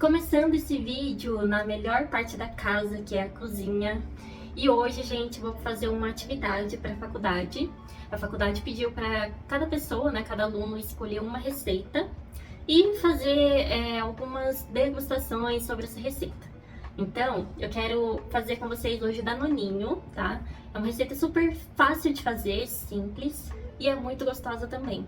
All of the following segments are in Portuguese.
Começando esse vídeo na melhor parte da casa, que é a cozinha. E hoje, gente, vou fazer uma atividade para a faculdade. A faculdade pediu para cada pessoa, né, cada aluno, escolher uma receita e fazer algumas degustações sobre essa receita. Então, eu quero fazer com vocês hoje danoninho, tá? É uma receita super fácil de fazer, simples e é muito gostosa também.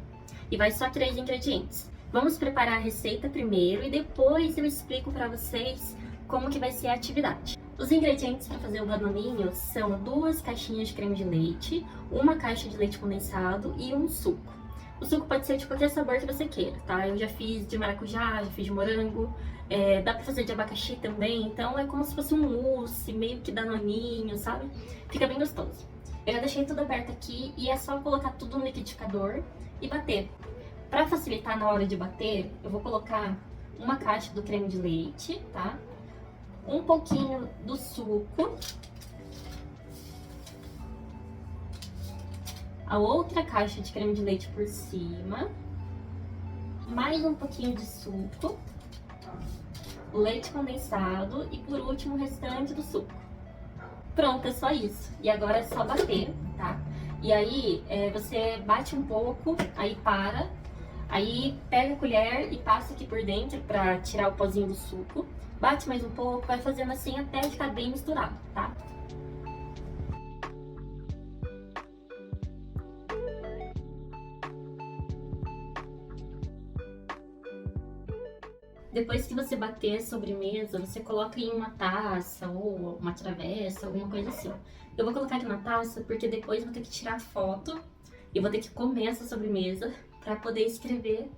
E vai só 3 ingredientes. Vamos preparar a receita primeiro e depois eu explico para vocês como que vai ser a atividade. Os ingredientes para fazer o danoninho são 2 caixinhas de creme de leite, 1 caixa de leite condensado e um suco. O suco pode ser de qualquer sabor que você queira, tá? Eu já fiz de maracujá, já fiz de morango, dá pra fazer de abacaxi também, então é como se fosse um mousse, meio que danoninho, sabe? Fica bem gostoso. Eu já deixei tudo aberto aqui e é só colocar tudo no liquidificador e bater. Para facilitar na hora de bater, eu vou colocar 1 caixa do creme de leite, tá? Um pouquinho do suco. A outra caixa de creme de leite por cima. Mais um pouquinho de suco. O leite condensado e por último o restante do suco. Pronto, é só isso. E agora é só bater, tá? E aí, você bate um pouco, aí para. Aí pega a colher e passa aqui por dentro pra tirar o pozinho do suco. Bate mais um pouco, vai fazendo assim até ficar bem misturado, tá? Depois que você bater a sobremesa, você coloca em uma taça ou uma travessa, alguma coisa assim. Eu vou colocar aqui na taça porque depois eu vou ter que tirar foto e vou ter que comer essa sobremesa para poder escrever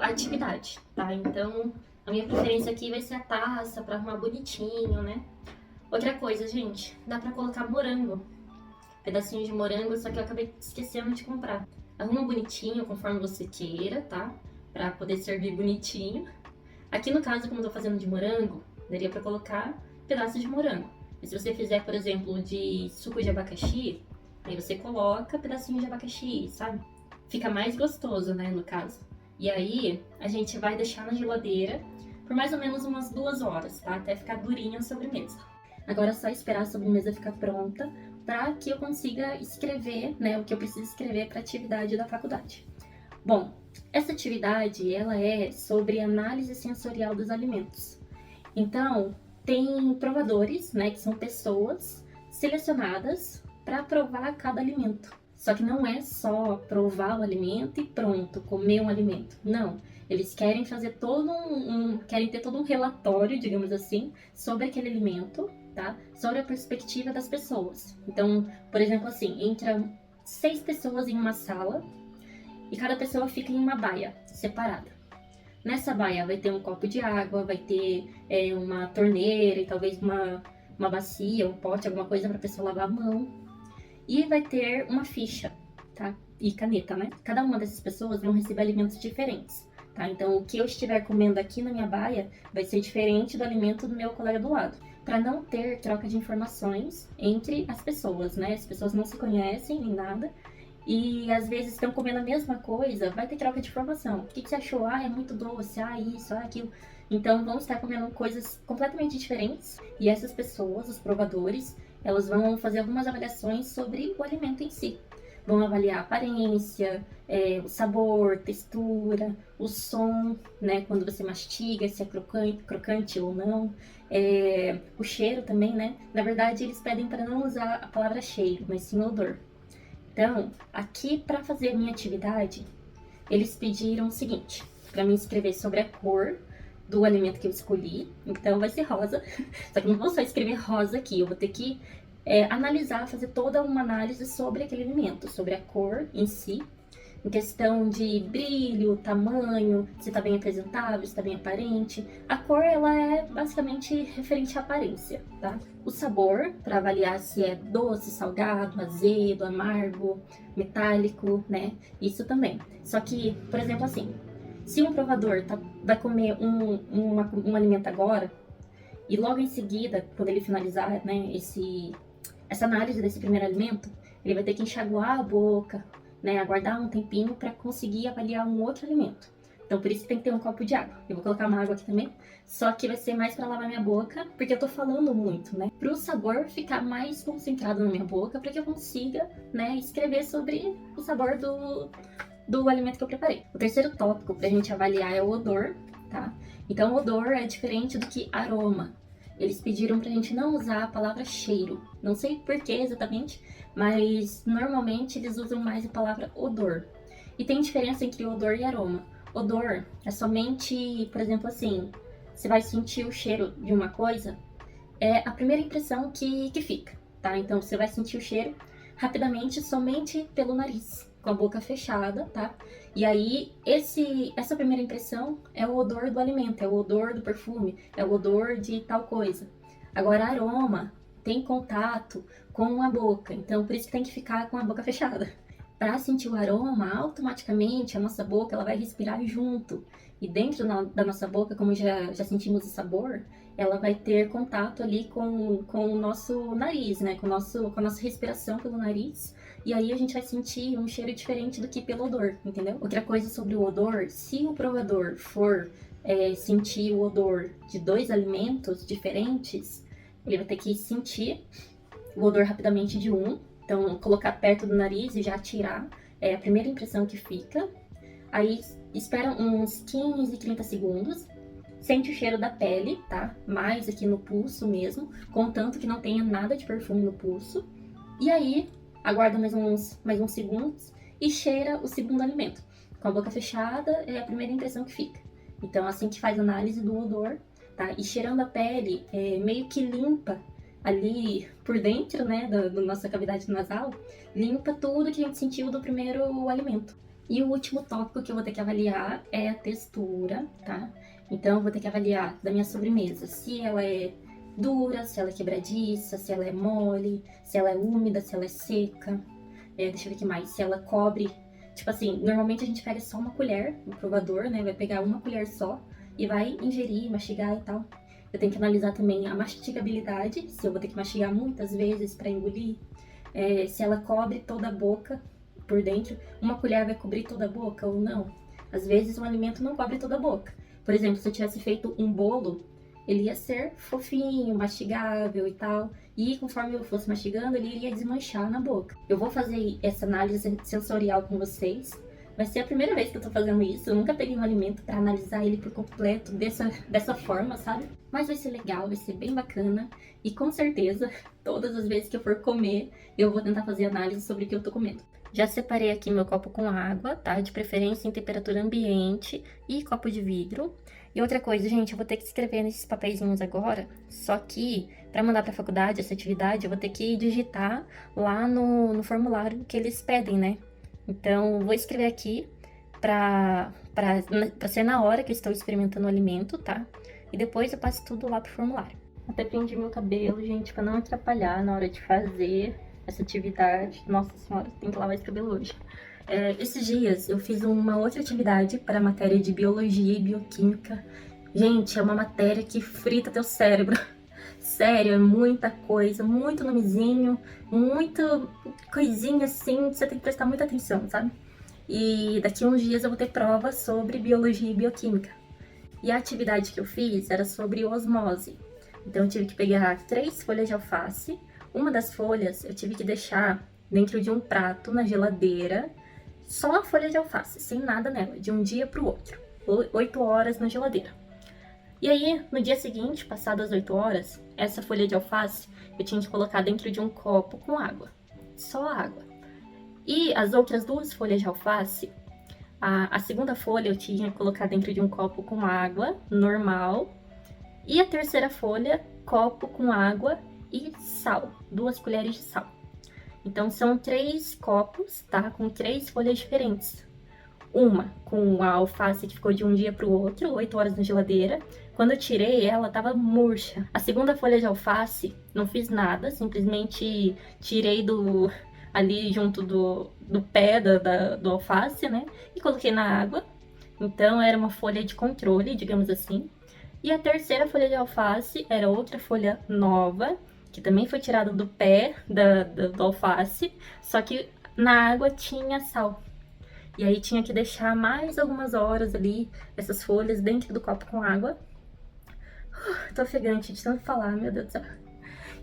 a atividade, tá? Então, a minha preferência aqui vai ser a taça para arrumar bonitinho, né? Outra coisa, gente, dá para colocar morango, pedacinhos de morango, só que eu acabei esquecendo de comprar. Arruma bonitinho, conforme você queira, tá? Para poder servir bonitinho. Aqui no caso, como eu tô fazendo de morango, daria para colocar pedaços de morango. E se você fizer, por exemplo, de suco de abacaxi, aí você coloca pedacinho de abacaxi, sabe? Fica mais gostoso, né, no caso. E aí, a gente vai deixar na geladeira por mais ou menos umas 2 horas, tá? Até ficar durinha a sobremesa. Agora é só esperar a sobremesa ficar pronta para que eu consiga escrever, né, o que eu preciso escrever para a atividade da faculdade. Bom, essa atividade, ela é sobre análise sensorial dos alimentos. Então, tem provadores, né, que são pessoas selecionadas para provar cada alimento. Só que não é só provar o alimento e pronto, comer um alimento. Não, eles querem fazer querem ter todo um relatório, digamos assim, sobre aquele alimento, tá? Sobre a perspectiva das pessoas. Então, por exemplo, assim, entra 6 pessoas em uma sala e cada pessoa fica em uma baia separada. Nessa baia vai ter um copo de água, vai ter uma torneira e talvez uma bacia, um pote, alguma coisa para a pessoa lavar a mão. E vai ter uma ficha, tá? E caneta, né? Cada uma dessas pessoas vão receber alimentos diferentes, tá? Então, o que eu estiver comendo aqui na minha baia vai ser diferente do alimento do meu colega do lado. Para não ter troca de informações entre as pessoas, né? As pessoas não se conhecem nem nada. E às vezes estão comendo a mesma coisa, vai ter troca de informação. O que você achou? Ah, é muito doce, ah, isso, ah, aquilo. Então, vão estar comendo coisas completamente diferentes. E essas pessoas, os provadores, elas vão fazer algumas avaliações sobre o alimento em si. Vão avaliar a aparência, o sabor, textura, o som, né? Quando você mastiga, se é crocante ou não. O cheiro também, né? Na verdade, eles pedem para não usar a palavra cheiro, mas sim odor. Então, aqui para fazer a minha atividade, eles pediram o seguinte, para mim escrever sobre a cor do alimento que eu escolhi. Então vai ser rosa, só que não vou só escrever rosa aqui, eu vou ter que analisar, fazer toda uma análise sobre aquele alimento, sobre a cor em si, em questão de brilho, tamanho, se está bem apresentável, se está bem aparente. A cor, ela é basicamente referente à aparência, tá? O sabor, para avaliar se é doce, salgado, azedo, amargo, metálico, né? Isso também. Só que, por exemplo, assim, se um provador vai comer um alimento agora, e logo em seguida, quando ele finalizar, né, essa análise desse primeiro alimento, ele vai ter que enxaguar a boca, né, aguardar um tempinho para conseguir avaliar um outro alimento. Então por isso que tem que ter um copo de água. Eu vou colocar uma água aqui também, só que vai ser mais pra lavar minha boca, porque eu tô falando muito, né? Pro sabor ficar mais concentrado na minha boca, para que eu consiga, né, escrever sobre o sabor do alimento que eu preparei. O terceiro tópico pra gente avaliar é o odor, tá? Então o odor é diferente do que aroma. Eles pediram pra gente não usar a palavra cheiro. Não sei por que exatamente, mas normalmente eles usam mais a palavra odor. E tem diferença entre odor e aroma. Odor é somente, por exemplo, assim, você vai sentir o cheiro de uma coisa, é a primeira impressão que fica, tá? Então você vai sentir o cheiro rapidamente somente pelo nariz, com a boca fechada, tá? E aí, essa primeira impressão é o odor do alimento, é o odor do perfume, é o odor de tal coisa. Agora, aroma tem contato com a boca, então por isso que tem que ficar com a boca fechada. Para sentir o aroma, automaticamente a nossa boca ela vai respirar junto. E dentro da nossa boca, como já sentimos o sabor, ela vai ter contato ali com o nosso nariz, né? Com a nossa respiração pelo nariz. E aí a gente vai sentir um cheiro diferente do que pelo odor, entendeu? Outra coisa sobre o odor, se o provador for sentir o odor de dois alimentos diferentes, ele vai ter que sentir o odor rapidamente de um. Então, colocar perto do nariz e já tirar é a primeira impressão que fica. Aí, espera uns 15, 30 segundos. Sente o cheiro da pele, tá? Mais aqui no pulso mesmo, contanto que não tenha nada de perfume no pulso. E aí, aguarda mais uns segundos e cheira o segundo alimento. Com a boca fechada, é a primeira impressão que fica. Então, assim que faz análise do odor, tá? E cheirando a pele, meio que limpa ali por dentro, né, da nossa cavidade nasal, limpa tudo que a gente sentiu do primeiro alimento. E o último tópico que eu vou ter que avaliar é a textura, tá? Então eu vou ter que avaliar da minha sobremesa, se ela é dura, se ela é quebradiça, se ela é mole, se ela é úmida, se ela é seca. Deixa eu ver o que mais, se ela cobre, tipo assim, normalmente a gente pega só uma colher no provador, né, vai pegar uma colher só e vai ingerir, mastigar e tal. Eu tenho que analisar também a mastigabilidade, se eu vou ter que mastigar muitas vezes para engolir, se ela cobre toda a boca por dentro. Uma colher vai cobrir toda a boca ou não? Às vezes um alimento não cobre toda a boca. Por exemplo, se eu tivesse feito um bolo, ele ia ser fofinho, mastigável e tal. E conforme eu fosse mastigando, ele iria desmanchar na boca. Eu vou fazer essa análise sensorial com vocês. Vai ser a primeira vez que eu tô fazendo isso. Eu nunca peguei um alimento pra analisar ele por completo dessa forma, sabe? Mas vai ser legal, vai ser bem bacana. E com certeza, todas as vezes que eu for comer, eu vou tentar fazer análise sobre o que eu tô comendo. Já separei aqui meu copo com água, tá? De preferência em temperatura ambiente e copo de vidro. E outra coisa, gente, eu vou ter que escrever nesses papeizinhos agora, só que para mandar para a faculdade essa atividade, eu vou ter que digitar lá no formulário que eles pedem, né? Então, vou escrever aqui pra ser na hora que eu estou experimentando o alimento, tá? E depois eu passo tudo lá pro formulário. Até prendi meu cabelo, gente, pra não atrapalhar na hora de fazer essa atividade. Nossa senhora, tem que lavar esse cabelo hoje. Esses dias eu fiz uma outra atividade para a matéria de biologia e bioquímica. Gente, é uma matéria que frita teu cérebro. Sério, é muita coisa, muito nomezinho, muita coisinha assim, você tem que prestar muita atenção, sabe? E daqui a uns dias eu vou ter prova sobre biologia e bioquímica. E a atividade que eu fiz era sobre osmose. Então eu tive que pegar 3 folhas de alface. Uma das folhas eu tive que deixar dentro de um prato na geladeira, só a folha de alface, sem nada nela, de um dia pro outro. 8 horas na geladeira. E aí, no dia seguinte, passadas as 8 horas, essa folha de alface eu tinha que colocar dentro de um copo com água. Só água. E as outras 2 folhas de alface, a segunda folha eu tinha que colocar dentro de um copo com água, normal. E a terceira folha, copo com água e sal, 2 colheres de sal. Então, são 3 copos, tá? Com 3 folhas diferentes. Uma com a alface que ficou de um dia pro outro, 8 horas na geladeira. Quando eu tirei, ela tava murcha. A segunda folha de alface, não fiz nada, simplesmente tirei ali junto do pé do alface, né? E coloquei na água. Então, era uma folha de controle, digamos assim. E a terceira folha de alface era outra folha nova, que também foi tirada do pé do alface, só que na água tinha sal. E aí tinha que deixar mais algumas horas ali, essas folhas dentro do copo com água. Tô ofegante de tanto falar, meu Deus do céu.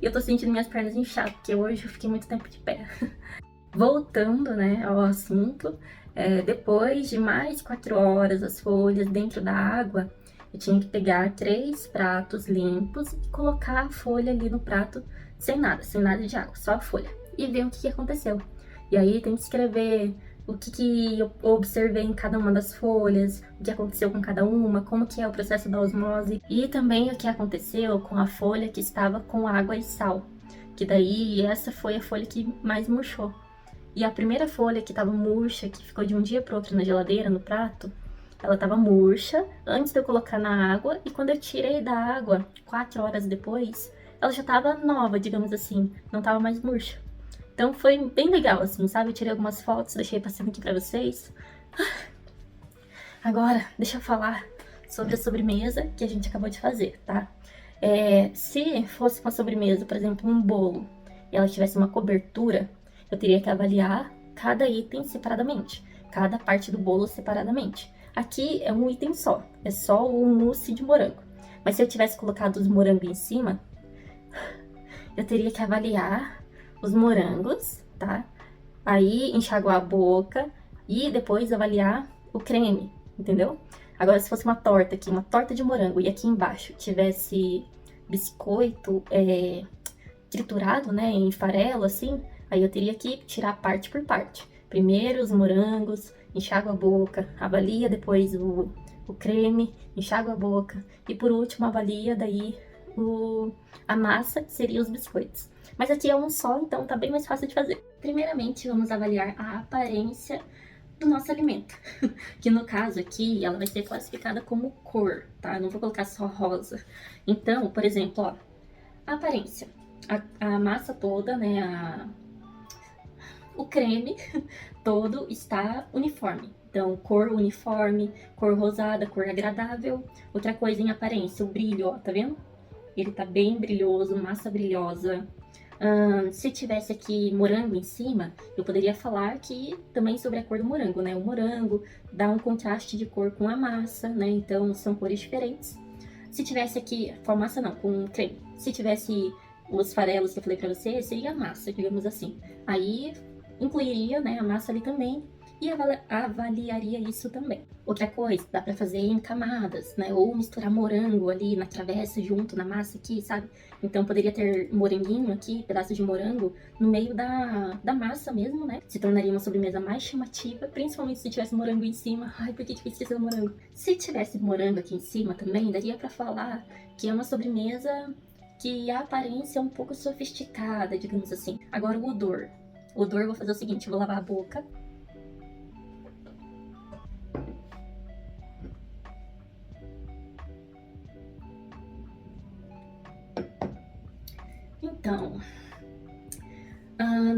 E eu tô sentindo minhas pernas inchadas, porque hoje eu fiquei muito tempo de pé. Voltando, né, ao assunto, depois de mais 4 horas as folhas dentro da água, eu tinha que pegar 3 pratos limpos e colocar a folha ali no prato sem nada de água, só a folha. E ver o que aconteceu. E aí tem que escrever o que eu observei em cada uma das folhas, o que aconteceu com cada uma, como que é o processo da osmose. E também o que aconteceu com a folha que estava com água e sal. Que daí essa foi a folha que mais murchou. E a primeira folha que tava murcha, que ficou de um dia pro outro na geladeira, no prato, ela tava murcha antes de eu colocar na água, e quando eu tirei da água, 4 horas depois, ela já tava nova, digamos assim, não tava mais murcha. Então foi bem legal, assim, sabe? Eu tirei algumas fotos, deixei passando aqui pra vocês. Agora, deixa eu falar sobre a sobremesa que a gente acabou de fazer, tá? Se fosse uma sobremesa, por exemplo, um bolo, e ela tivesse uma cobertura, eu teria que avaliar cada item separadamente, cada parte do bolo separadamente. Aqui é um item só, é só o mousse de morango. Mas se eu tivesse colocado os morangos em cima, eu teria que avaliar os morangos, tá? Aí enxaguar a boca e depois avaliar o creme, entendeu? Agora, se fosse uma torta aqui, uma torta de morango, e aqui embaixo tivesse biscoito triturado, né, em farelo, assim, aí eu teria que tirar parte por parte. Primeiro os morangos, enxágua a boca, avalia depois o creme, enxágua a boca, e por último avalia daí a massa, que seria os biscoitos. Mas aqui é um só, então tá bem mais fácil de fazer. Primeiramente, vamos avaliar a aparência do nosso alimento, que no caso aqui, ela vai ser classificada como cor, tá? Eu não vou colocar só rosa. Então, por exemplo, ó, a aparência. A massa toda, né, o creme todo está uniforme. Então, cor uniforme, cor rosada, cor agradável. Outra coisa em aparência, o brilho, ó, tá vendo? Ele tá bem brilhoso, massa brilhosa. Se tivesse aqui morango em cima, eu poderia falar que também sobre a cor do morango, né? O morango dá um contraste de cor com a massa, né? Então são cores diferentes. Se tivesse aqui, com a massa não, com creme. Se tivesse os farelos que eu falei pra você, seria a massa, digamos assim. Aí incluiria, né, a massa ali também e avaliaria isso também. Outra coisa, dá pra fazer em camadas, né? Ou misturar morango ali na travessa junto na massa aqui, sabe? Então poderia ter moranguinho aqui, pedaços de morango, no meio da massa mesmo, né? Se tornaria uma sobremesa mais chamativa, principalmente se tivesse morango em cima. Ai, por que eu esqueci do morango? Se tivesse morango aqui em cima também, daria pra falar que é uma sobremesa que a aparência é um pouco sofisticada, digamos assim. Agora o odor. O odor, eu vou fazer o seguinte, eu vou lavar a boca. Então,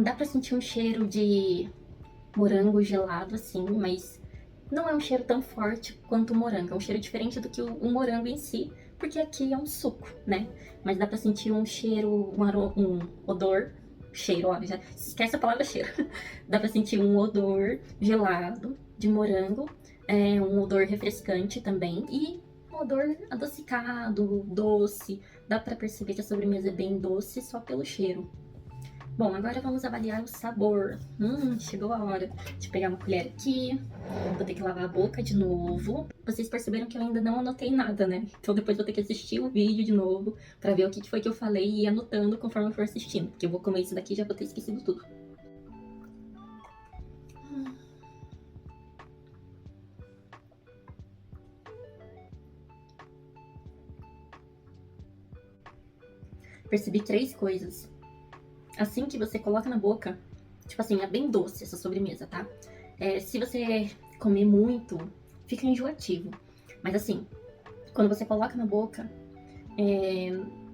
dá pra sentir um cheiro de morango gelado, assim, mas não é um cheiro tão forte quanto o morango. É um cheiro diferente do que o morango em si, porque aqui é um suco, né? Mas dá pra sentir um cheiro, um odor, cheiro, ó, já esquece a palavra cheiro. Dá pra sentir um odor gelado de morango, um odor refrescante também, e um odor adocicado, doce. Dá pra perceber que a sobremesa é bem doce só pelo cheiro. Bom, agora vamos avaliar o sabor. Chegou a hora de pegar uma colher aqui. Vou ter que lavar a boca de novo. Vocês perceberam que eu ainda não anotei nada, né? Então depois vou ter que assistir o vídeo de novo pra ver o que foi que eu falei e ir anotando conforme eu for assistindo. Porque eu vou comer isso daqui e já vou ter esquecido tudo. Percebi 3 coisas. Assim que você coloca na boca, tipo assim, é bem doce essa sobremesa, tá? Se você comer muito, fica enjoativo. Mas assim, quando você coloca na boca,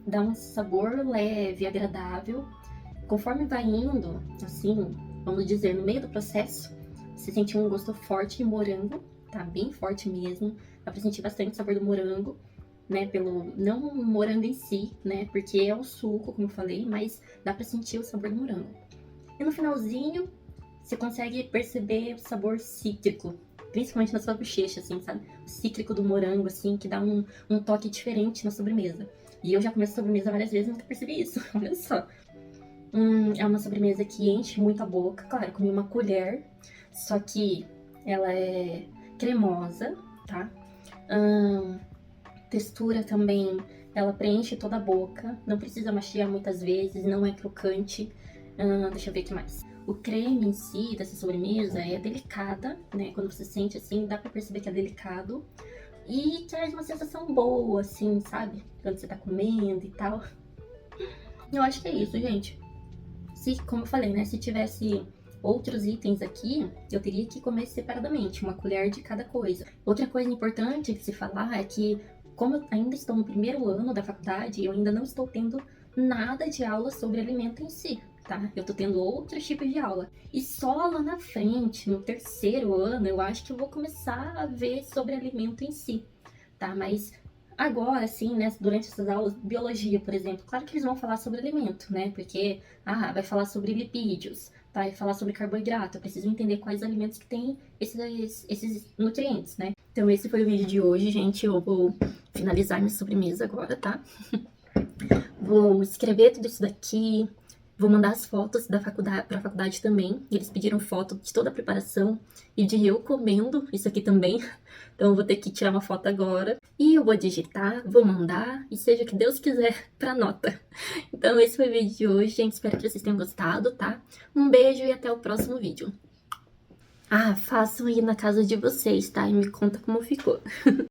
dá um sabor leve, agradável. Conforme vai indo, assim, vamos dizer, no meio do processo, você sente um gosto forte de morango, tá? Bem forte mesmo. Dá pra sentir bastante o sabor do morango, né? Não o morango em si, né? Porque é o suco, como eu falei, mas dá pra sentir o sabor do morango. E no finalzinho, você consegue perceber o sabor cítrico, principalmente na sua bochecha, assim, sabe? O cítrico do morango, assim, que dá um toque diferente na sobremesa. E eu já comi essa sobremesa várias vezes e nunca percebi isso, olha só. É uma sobremesa que enche muito a boca. Claro, comi uma colher, só que ela é cremosa, tá? Textura também, ela preenche toda a boca. Não precisa mastigar muitas vezes, não é crocante. Deixa eu ver o que mais. O creme em si dessa sobremesa é delicada, né? Quando você sente assim, dá pra perceber que é delicado. E traz uma sensação boa, assim, sabe? Quando você tá comendo e tal. Eu acho que é isso, gente. Como eu falei, né? Se tivesse outros itens aqui, eu teria que comer separadamente, uma colher de cada coisa. Outra coisa importante de se falar é que, como eu ainda estou no primeiro ano da faculdade, eu ainda não estou tendo nada de aula sobre alimento em si, tá? Eu tô tendo outros tipos de aula. E só lá na frente, no terceiro ano, eu acho que eu vou começar a ver sobre alimento em si, tá? Mas agora, assim, né, durante essas aulas, biologia, por exemplo, claro que eles vão falar sobre alimento, né? Porque, vai falar sobre lipídios, vai falar sobre carboidrato, eu preciso entender quais alimentos que têm esses nutrientes, né? Então esse foi o vídeo de hoje, gente. Eu vou finalizar minha sobremesa agora, tá? Vou escrever tudo isso daqui, vou mandar as fotos da faculdade, pra faculdade também. Eles pediram foto de toda a preparação e de eu comendo isso aqui também. Então eu vou ter que tirar uma foto agora. E eu vou digitar, vou mandar e seja o que Deus quiser pra nota. Então esse foi o vídeo de hoje, gente. Espero que vocês tenham gostado, tá? Um beijo e até o próximo vídeo. Façam aí na casa de vocês, tá? E me conta como ficou.